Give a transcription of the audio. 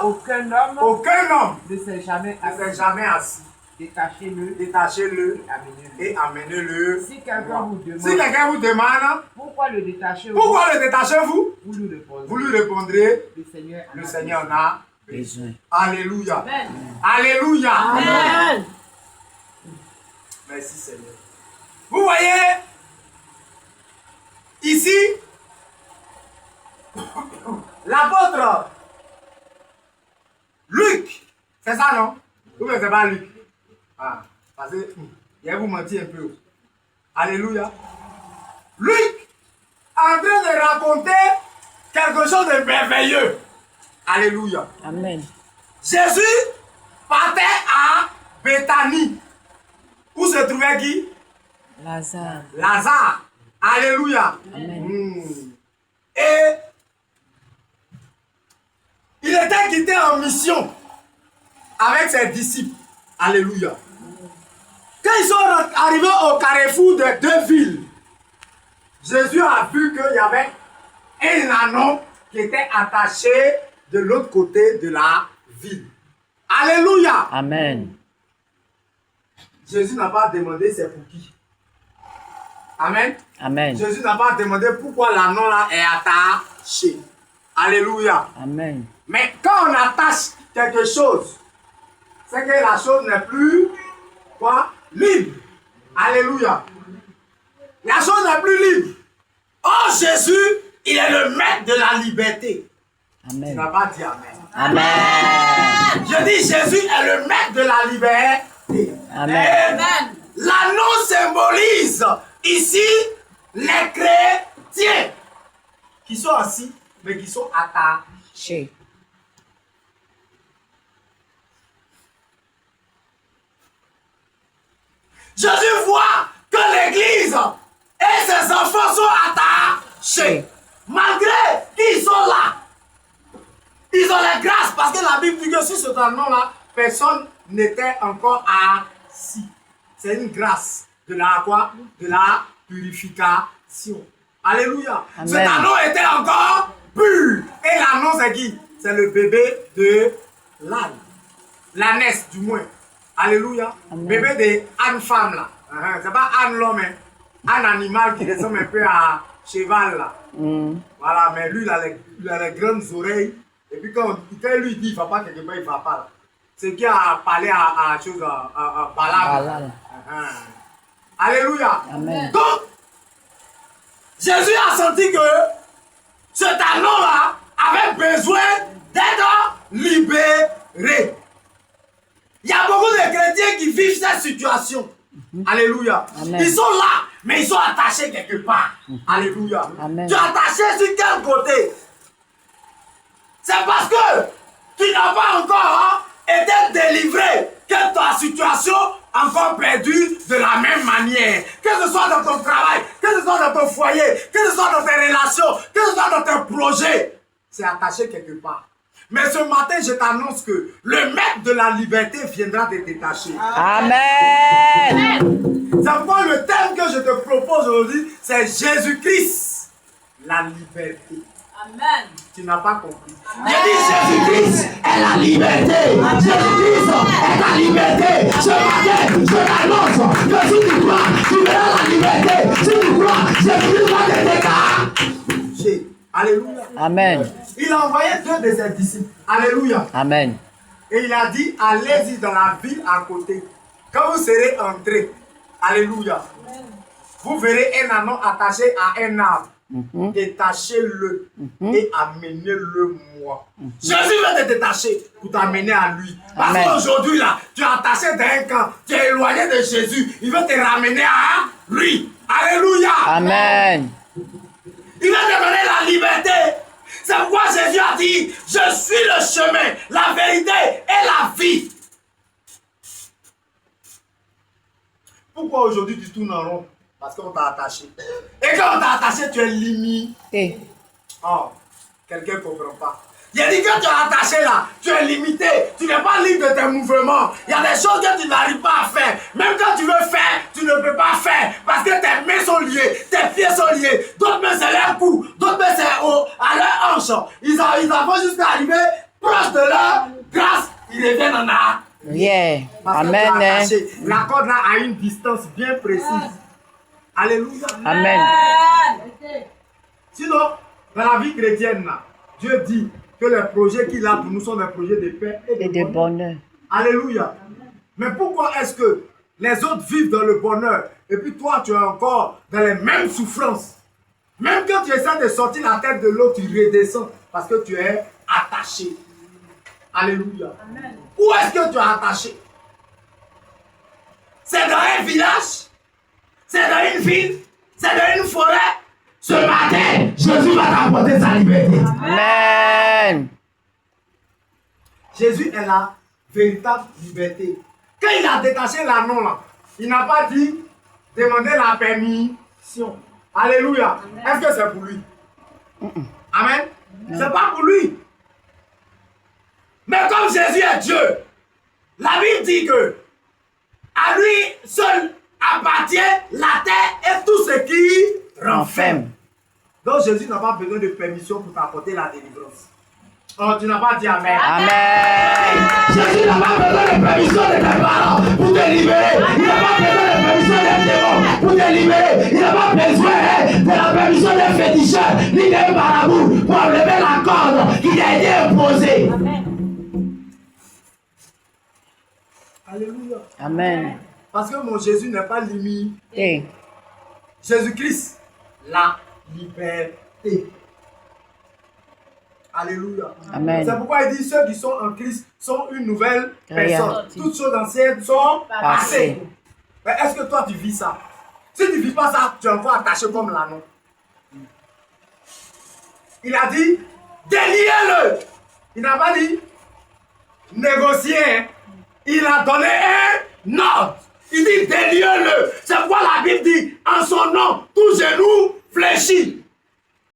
Aucun homme ne s'est jamais assis. Détachez-le et amenez-le. Si quelqu'un vous demande pourquoi le détachez-vous, vous lui répondrez, le Seigneur en a besoin. Alléluia. Amen. Alléluia. Amen. Merci Seigneur. Vous voyez, ici, l'apôtre Luc, c'est ça non? Ou bien c'est pas Luc? Ah, parce que il vous mentir un peu. Alléluia. Luc est en train de raconter quelque chose de merveilleux. Alléluia. Amen. Jésus partait à Béthanie. Où se trouvait qui? Lazare. Lazare. Alléluia. Amen. Et il était quitté en mission avec ses disciples. Alléluia. Quand ils sont arrivés au carrefour de deux villes, Jésus a vu qu'il y avait un anneau qui était attaché de l'autre côté de la ville. Alléluia. Amen. Jésus n'a pas demandé c'est pour qui. Amen. Amen. Jésus n'a pas demandé pourquoi l'anneau là est attaché. Alléluia. Amen. Mais quand on attache quelque chose, c'est que la chose n'est plus quoi? Libre. Alléluia. La chose n'est plus libre. Oh Jésus, il est le maître de la liberté. Amen. Tu n'as pas dit Amen. Amen. Je dis Jésus est le maître de la liberté. Amen. Amen. L'anneau symbolise ici les chrétiens qui sont assis, mais qui sont attachés. Jésus voit que l'église et ses enfants sont attachés. Malgré qu'ils sont là, ils ont la grâce parce que la Bible dit que sur ce anneau-là, personne n'était encore assis. C'est une grâce de la quoi? De la purification. Alléluia. Amen. Cet anneau était encore pur. Et l'anneau c'est qui? C'est le bébé de l'âne. L'ânesse du moins. Alléluia. Amen. Bébé de âne femme là. C'est pas âne l'homme, hein. Un animal qui ressemble un peu à cheval là. Voilà, mais lui il a les grandes oreilles. Et puis quand lui dit il ne va pas quelque part, il ne va pas là. C'est qui a parlé à chose à Balaam. Alléluia. Amen. Donc, Jésus a senti que cet anneau-là avait besoin d'être libéré. Il y a beaucoup de chrétiens qui vivent cette situation. Alléluia. Amen. Ils sont là, mais ils sont attachés quelque part. Alléluia. Amen. Tu es attaché sur quel côté? C'est parce que tu n'as pas encore été délivré que ta situation encore perdue de la même manière. Que ce soit dans ton travail, que ce soit dans ton foyer, que ce soit dans tes relations, que ce soit dans tes projets. C'est attaché quelque part. Mais ce matin, je t'annonce que le maître de la liberté viendra te détacher. Amen. C'est pourquoi le thème que je te propose aujourd'hui, c'est Jésus-Christ, la liberté. Amen. Tu n'as pas compris. J'ai dit Jésus-Christ est la liberté. Jésus-Christ est la liberté. Ce matin, je t'annonce que si tu crois, tu verras la liberté. Si tu crois, Jésus-Christ va te détacher. Alléluia. Amen. Il a envoyé deux de ses disciples. Alléluia. Amen. Et il a dit, allez-y dans la ville à côté. Quand vous serez entrés, alléluia, vous verrez un anneau attaché à un arbre. Détachez-le et amenez-le moi. Jésus va te détacher pour t'amener à lui. Parce qu'aujourd'hui là, tu es attaché d'un camp, tu es éloigné de Jésus. Il veut te ramener à lui. Alléluia. Amen. Il va te donner la liberté. C'est pourquoi Jésus a dit, je suis le chemin, la vérité et la vie. Pourquoi aujourd'hui tu tournes en rond? Parce qu'on t'a attaché. Et quand on t'a attaché, tu es limité. Oh, quelqu'un ne comprend pas. Il a dit que tu es attaché là, tu es limité, tu n'es pas libre de tes mouvements. Il y a des choses que tu n'arrives pas à faire. Même quand tu veux faire, tu ne peux pas faire. Parce que tes mains sont liées, tes pieds sont liés. D'autres mains c'est leur cou, d'autres mains c'est à leur hanche. Ils vont jusqu'à arriver proche de leur ils reviennent en arrière. Yeah. Parce que tu Amen. es attaché. La corde là a une distance bien précise. Alléluia. Amen. Sinon, dans la vie chrétienne, là, Dieu dit que les projets qu'il a pour nous sont des projets de paix Et de bonheur. Alléluia. Mais pourquoi est-ce que les autres vivent dans le bonheur et puis toi, tu es encore dans les mêmes souffrances? Même quand tu essaies de sortir la tête de l'autre, tu redescends parce que tu es attaché. Alléluia. Amen. Où est-ce que tu es attaché? C'est dans un village? C'est dans une ville? C'est dans une forêt? Ce matin, Jésus va t'apporter sa liberté. Amen. Jésus est la véritable liberté. Quand il a détaché l'anneau là, il n'a pas dit demander la permission. Alléluia. Est-ce que c'est pour lui? Amen. C'est pas pour lui. Mais comme Jésus est Dieu, la Bible dit que à lui seul appartient la terre et tout ce qui renferme. Donc Jésus n'a pas besoin de permission pour t'apporter la délivrance. Oh, tu n'as pas dit Amen. Amen. Jésus n'a pas besoin de permission de tes parents pour te libérer. Il n'a pas besoin de permission des démons pour te libérer. Il n'a pas besoin de la permission des féticheurs ni des marabouts pour enlever la corde qui t'a été imposée. Alléluia. Amen. Parce que mon Jésus n'est pas limité. Et Jésus-Christ, la liberté. Alléluia. Amen. C'est pourquoi il dit ceux qui sont en Christ sont une nouvelle Rien. personne. Toutes choses anciennes sont passées. Mais est-ce que toi tu vis ça? Si tu ne vis pas ça, tu es encore attaché comme l'anneau. Il a dit déliez-le. Il n'a pas dit négocier. Hein. Il a donné un ordre. Il dit déliez-le. C'est pourquoi la Bible dit en son nom, tout genou fléchit.